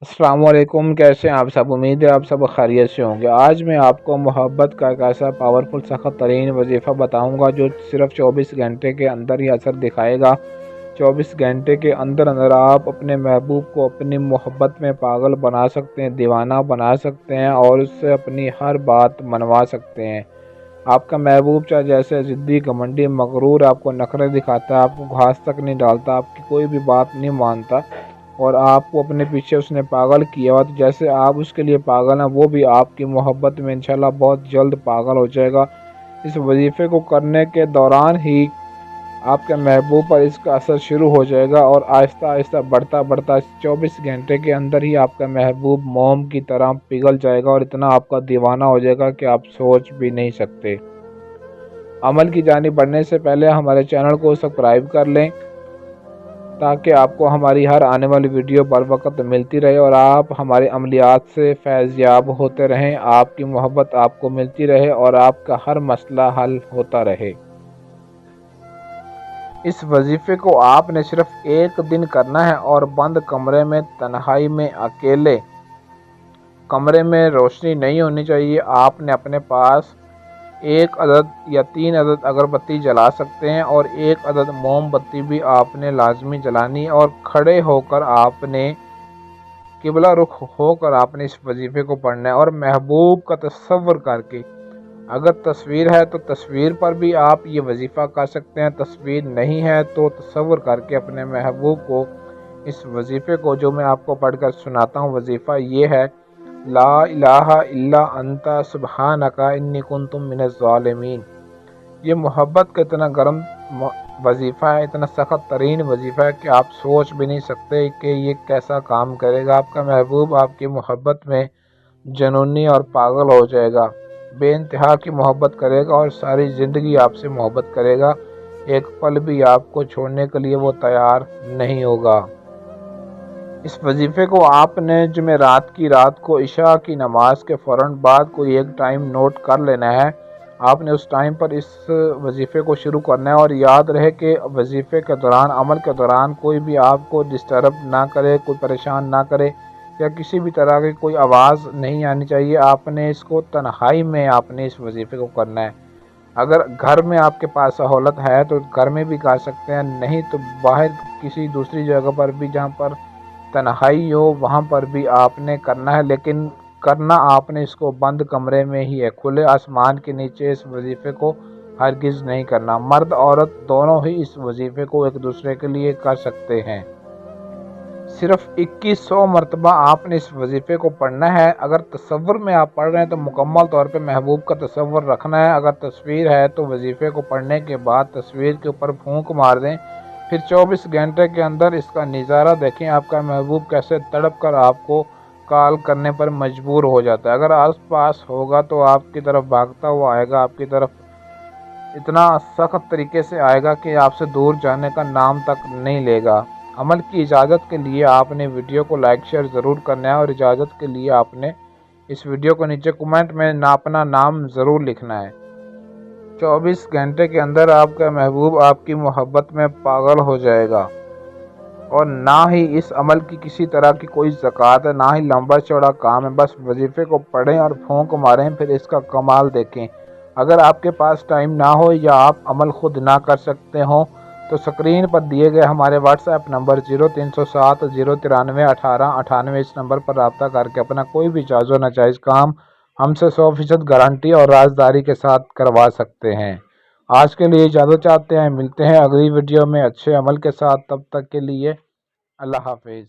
अस्सलाम वालेकुम। कैसे हैं आप सब? उम्मीद है आप सब खैरियत से होंगे। आज मैं आपको मोहब्बत का एक ऐसा पावरफुल सख्त तरीन वजीफ़ा बताऊंगा जो सिर्फ 24 घंटे के अंदर ही असर दिखाएगा। 24 घंटे के अंदर अंदर आप अपने महबूब को अपनी मोहब्बत में पागल बना सकते हैं, दीवाना बना सकते हैं और उससे अपनी हर बात मनवा सकते हैं। आपका महबूब चाहे जैसे ज़िद्दी, घमंडी, मगरूर, आपको नखरे दिखाता है, आपको घास तक नहीं डालता, आपकी कोई भी बात नहीं मानता और आपको अपने पीछे उसने पागल किया हुआ, तो जैसे आप उसके लिए पागल हैं वो भी आपकी मोहब्बत में इंशाल्लाह बहुत जल्द पागल हो जाएगा। इस वजीफ़े को करने के दौरान ही आपके महबूब पर इसका असर शुरू हो जाएगा और आहिस्ता आहिस्ता बढ़ता बढ़ता 24 घंटे के अंदर ही आपका महबूब मोम की तरह पिघल जाएगा और इतना आपका दीवाना हो जाएगा कि आप सोच भी नहीं सकते। अमल की जानिब बढ़ने से पहले हमारे चैनल को सब्सक्राइब कर लें ताकि आपको हमारी हर आने वाली वीडियो बर वक्त मिलती रहे और आप हमारे अमलियात से फैज़याब होते रहें, आपकी मोहब्बत आपको मिलती रहे और आपका हर मसला हल होता रहे। इस वजीफ़े को आपने सिर्फ एक दिन करना है और बंद कमरे में तन्हाई में अकेले, कमरे में रोशनी नहीं होनी चाहिए। आपने अपने पास एक अदद या 3 अदद अगरबत्ती जला सकते हैं और एक अदद मोमबत्ती भी आपने लाजमी जलानी और खड़े होकर आपने किबला रुख होकर आपने इस वजीफ़े को पढ़ना है और महबूब का तसव्वुर करके, अगर तस्वीर है तो तस्वीर पर भी आप ये वजीफ़ा कर सकते हैं, तस्वीर नहीं है तो तसव्वुर करके अपने महबूब को इस वजीफ़े को जो मैं आपको पढ़कर सुनाता हूँ, वजीफ़ा ये है, ला इलाहा इल्ला अंता सुब्हानका इन्नी कुन्तु मिनज़ ज़ालिमीन। ये मोहब्बत का इतना गर्म वजीफ़ा है, इतना सख्त तरीन वजीफ़ा है कि आप सोच भी नहीं सकते कि ये कैसा काम करेगा। आपका महबूब आपकी मोहब्बत में जनूनी और पागल हो जाएगा, बेइंतहा की मोहब्बत करेगा और सारी ज़िंदगी आपसे मोहब्बत करेगा। एक पल भी आपको छोड़ने के लिए वो तैयार नहीं होगा। इस वजीफ़े को आपने जुमेरात की रात को इशा की नमाज के फ़ौरन बाद कोई एक टाइम नोट कर लेना है। आपने उस टाइम पर इस वजीफ़े को शुरू करना है और याद रहे कि वजीफ़े के दौरान, अमल के दौरान कोई भी आपको डिस्टर्ब ना करे, कोई परेशान ना करे या किसी भी तरह की कोई आवाज़ नहीं आनी चाहिए। आपने इसको तन्हाई में आपने इस वजीफ़े को करना है। अगर घर में आपके पास सहूलत है तो घर में भी कर सकते हैं, नहीं तो बाहर किसी दूसरी जगह पर भी जहाँ पर तन्हाई हो वहाँ पर भी आपने करना है, लेकिन करना आपने इसको बंद कमरे में ही है। खुले आसमान के नीचे इस वजीफ़े को हरगिज़ नहीं करना। मर्द औरत दोनों ही इस वजीफ़े को एक दूसरे के लिए कर सकते हैं। सिर्फ 2100 मरतबा आपने इस वजीफ़े को पढ़ना है। अगर तसव्वुर में आप पढ़ रहे हैं तो मुकम्मल तौर पे महबूब का तसव्वुर रखना है। अगर तस्वीर है तो वजीफ़े को पढ़ने के बाद तस्वीर के ऊपर फूंक मार दें, फिर 24 घंटे के अंदर इसका नज़ारा देखें, आपका महबूब कैसे तड़प कर आपको कॉल करने पर मजबूर हो जाता है। अगर आस पास होगा तो आपकी तरफ भागता हुआ आएगा, आपकी तरफ इतना सख्त तरीके से आएगा कि आपसे दूर जाने का नाम तक नहीं लेगा। अमल की इजाज़त के लिए आपने वीडियो को लाइक शेयर ज़रूर करना है और इजाज़त के लिए आपने इस वीडियो को नीचे कमेंट में अपना नाम ज़रूर लिखना है। 24 घंटे के अंदर आपका महबूब आपकी मोहब्बत में पागल हो जाएगा और ना ही इस अमल की किसी तरह की कोई ज़कात है, ना ही लंबा चौड़ा काम है। बस वजीफ़े को पढ़ें और फूंक मारें, फिर इसका कमाल देखें। अगर आपके पास टाइम ना हो या आप अमल खुद ना कर सकते हों तो स्क्रीन पर दिए गए हमारे व्हाट्सएप नंबर 0307 093 18 98 इस नंबर पर रब्ता करके अपना कोई भी जायज़ व नाजायज़ काम हमसे 100% गारंटी और राजदारी के साथ करवा सकते हैं। आज के लिए इजाज़त चाहते हैं, मिलते हैं अगली वीडियो में अच्छे अमल के साथ। तब तक के लिए अल्लाह हाफिज़।